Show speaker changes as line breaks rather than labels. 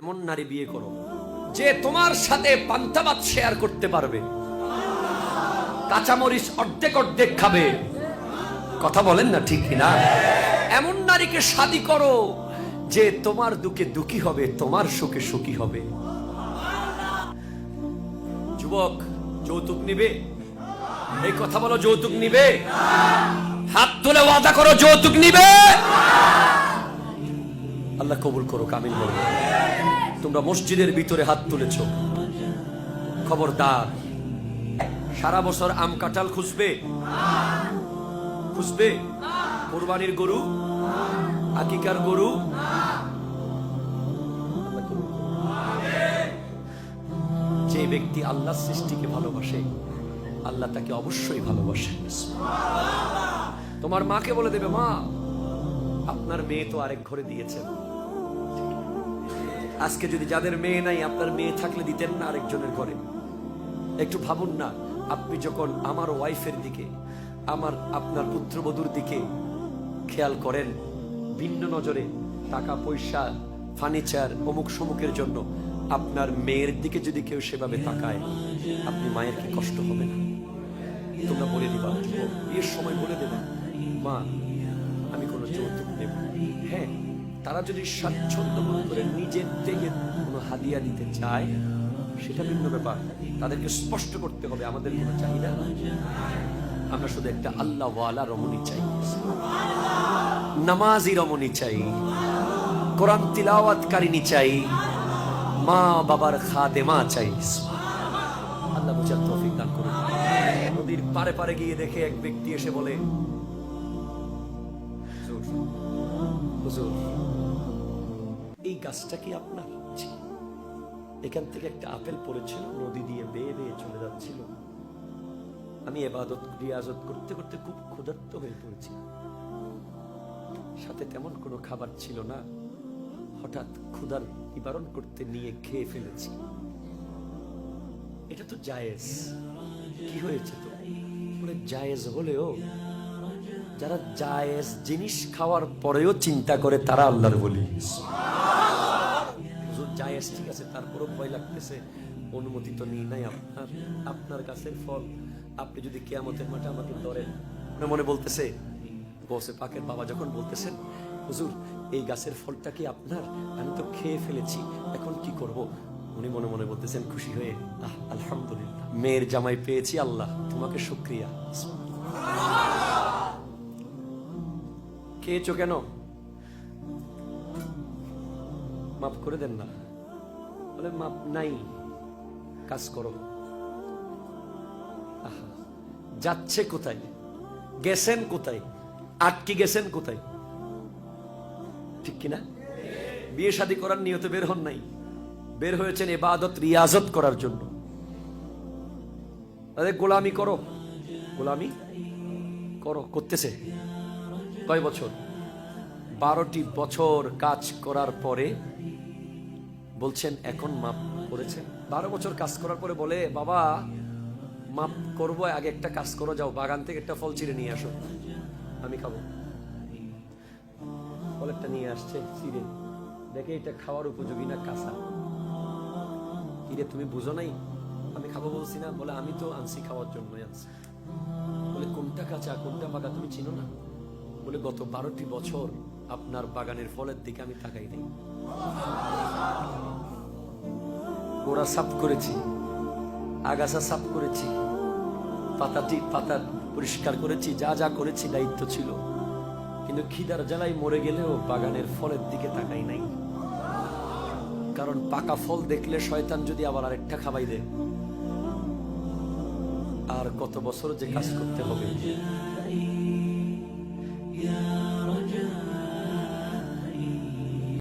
এমন নারী বিয়ে করো যে তোমার সাথে পান্তা ভাত শেয়ার করতে পারবে, কাঁচামরিচ অর্ধেক অর্ধেক খাবে। কথা বলেন না ঠিক কিনা? এমন নারীকে শাদী করো যে তোমার দুঃখে দুঃখী হবে, তোমার সুখে সুখী হবে। যুবক, যৌতুক নিবে? এই কথা বলো, যৌতুক নিবে? হাত তুলে ওয়াদা করো, যৌতুক নিবে? আল্লাহ কবুল করো, কামিল করো। তোমরা মসজিদের ভিতরে হাত তুলেছ, খবরদার। সারা বছর আম কাঁঠাল খুঁজবে? খুঁজবে? কুরবানির গরু, আকিকার গরু? যে ব্যক্তি আল্লাহ সৃষ্টিকে ভালোবাসে, আল্লাহ তাকে অবশ্যই ভালোবাসে। তোমার মাকে বলে দেবে, মা আপনার মেয়ে তো আরেক ঘরে দিয়েছেন। আজকে যদি যাদের মেয়ে নাই, আপনার মেয়ে থাকলে দিতেন না আরেকজনের ঘরে? একটু ভাবুন না, আপনি যখন আমার ওয়াইফের দিকে, আপনার পুত্রবধূর দিকে খেয়াল করেন ভিন্ন নজরে, টাকা পয়সা, ফার্নিচার, অমুক সমুকের জন্য, আপনার মেয়ের দিকে যদি কেউ সেভাবে তাকায়, আপনি মায়ের কি কষ্ট হবে না? তোমরা বলে দিবা, বিয়ের সময় বলে দেবে, মা আমি কোনো যৌতুক নেব। হ্যাঁ, তারা যদি স্বাচ্ছন্দ্য বোধ করে নিজের থেকে কোনো হাদিয়া দিতে চায়, সেটা ভিন্ন ব্যাপার। তাদেরকে স্পষ্ট করতে হবে আমাদের কোনো চাহিদা না, আমরা শুধু একটা আল্লাহওয়ালা রমণী চাই, নামাজি রমণী চাই, কোরআন তিলাওয়াতকারিনী চাই, মা বাবার খাদেমা চাই। আল্লাহ বুঝার তৌফিক দান করুন। নদীর পারে পারে গিয়ে দেখে এক ব্যক্তি এসে বলে, হুজুর এই গাছটা কি আপনার? এখান থেকে একটা আপেল পড়েছিল, নদী দিয়ে বেয়ে বেয়ে চলে যাচ্ছিল। আমি ইবাদত রিয়াজত করতে করতে খুব ক্ষুধার্ত হয়ে পড়েছি, সাথে তেমন কোনো খাবার ছিল না। হঠাৎ ক্ষুধার নিবারণ করতে নিয়ে খেয়ে ফেলেছি। এটা তো জায়েজ। কি হয়েছে? তো বলে, জায়েজ হলেও যারা জায়েজ জিনিস খাওয়ার পরেও চিন্তা করে, তারা আল্লাহর বলি। জায়েজ ঠিক আছে, তারপরও ভয় লাগতেছে, অনুমতি তো নিই নাই আপনার গাছের ফল। আপনি যদি কিয়ামতের মাঠে আমাকে ধরেন, মনে বলতেছে, গৌসে পাকের বাবা যখন বলতেছেন, হুজুর এই গাছের ফলটা কি আপনার? আমি তো খেয়ে ফেলেছি, এখন কি করব? উনি মনে মনে বলতেছেন খুশি হয়ে, আলহামদুলিল্লাহ, মেয়ের জামাই পেয়েছি, আল্লাহ তোমাকে শুকরিয়া। খেয়েছো কেন? মাফ করে দেন না। বলে, মাপ নাই, কাজ করো। যাচ্ছে কোথায়? গেছেন কোথায়? আটকে গেছেন কোথায়? ঠিক কিনা? বিয়ে শাদী করার নিয়তে বের হন নাই, বের হয়েছেন ইবাদত রিয়াজত করার জন্য। গোলামি করো, গোলামি করো। করতেছে কয় বছর? 12টি বছর কাজ করার পরে বলছেন এখন মাপ করেছেন। 12 বছর কাজ করার পরে বলে, বাবা মাপ করবো, আগে একটা কাজ করো, যাও বাগান থেকে একটা ফল চিড়ে নিয়ে আসো, আমি খাবো। ফলটা নিয়ে আসছে, চিড়ে দেখে এটা খাওয়ার উপযোগী না, কাঁচা। কিরে তুমি বুঝো নাই আমি খাবো বলছি না? বলে, আমি তো আনছি খাওয়ার জন্যই আনছি। বলে, কোনটা কাঁচা কোনটা পাকা তুমি চিনো না? বলে, গত 12টি বছর আপনার বাগানের ফলের দিকে আমি তাকাই নাই। গোড়া সাফ করেছি, আগাছা সাফ করেছি, পাতা পরিষ্কার করেছি, যা যা করেছি দায়িত্ব ছিল, কিন্তু খিদার জ্বালায় মরে গেলেও বাগানের ফলের দিকে তাকাই নাই। কারণ পাকা ফল দেখলে শয়তান যদি আবার আরেকটা খাবাই দেয়, আর কত বছর যে কাজ করতে হবে।